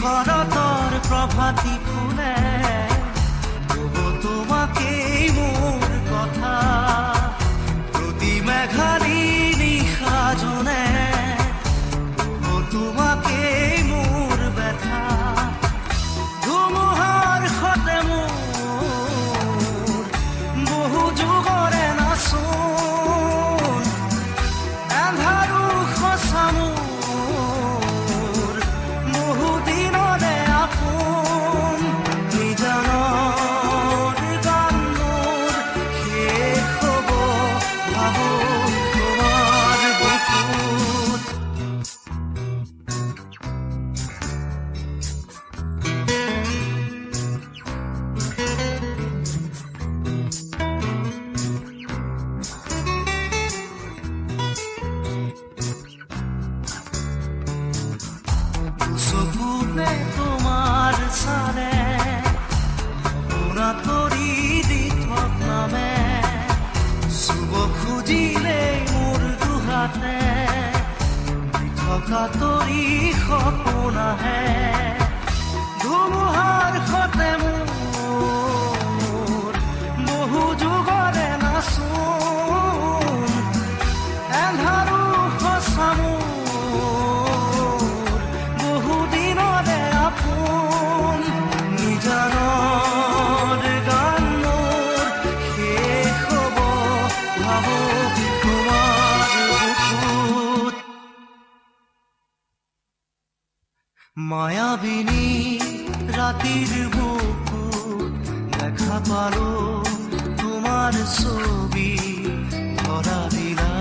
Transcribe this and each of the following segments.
শৰতৰ প্ৰভাতী ফুলে তবু তোমাকেই মোৰ কথা প্ৰতি মেঘাৰি নিশা জনে তবু তোমাকেই মোৰ ব্যথা ধুমুহাৰ সতে মোৰ বহু যুগৰে নাচোন এন্ধাৰো সঁচা মোৰ বহু দিনৰে আপোন নিজানৰ গান মোৰ শেষ হ'ব ভাবো তোমাৰ বুকুত চকুতে তোমাৰ চালে পুৰা তৰি দি থকামে চুব খুজিলেই মোৰ দুহাতে থকা তৰি সপোন আহে ধুমুহাৰ সতে মোৰ বহু যুগৰে নাচোন এন্ধাৰো সঁচা মোৰ বহু দিনৰে আপোন নিজানৰ গান মোৰ শেষ হ'ব ভাবো তোমাৰ বুকুত মায়াবিনী ৰাতিৰ বুকুত দেখা পালো তোমাৰ ছবি ধৰা দিলা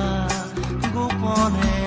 গোপনে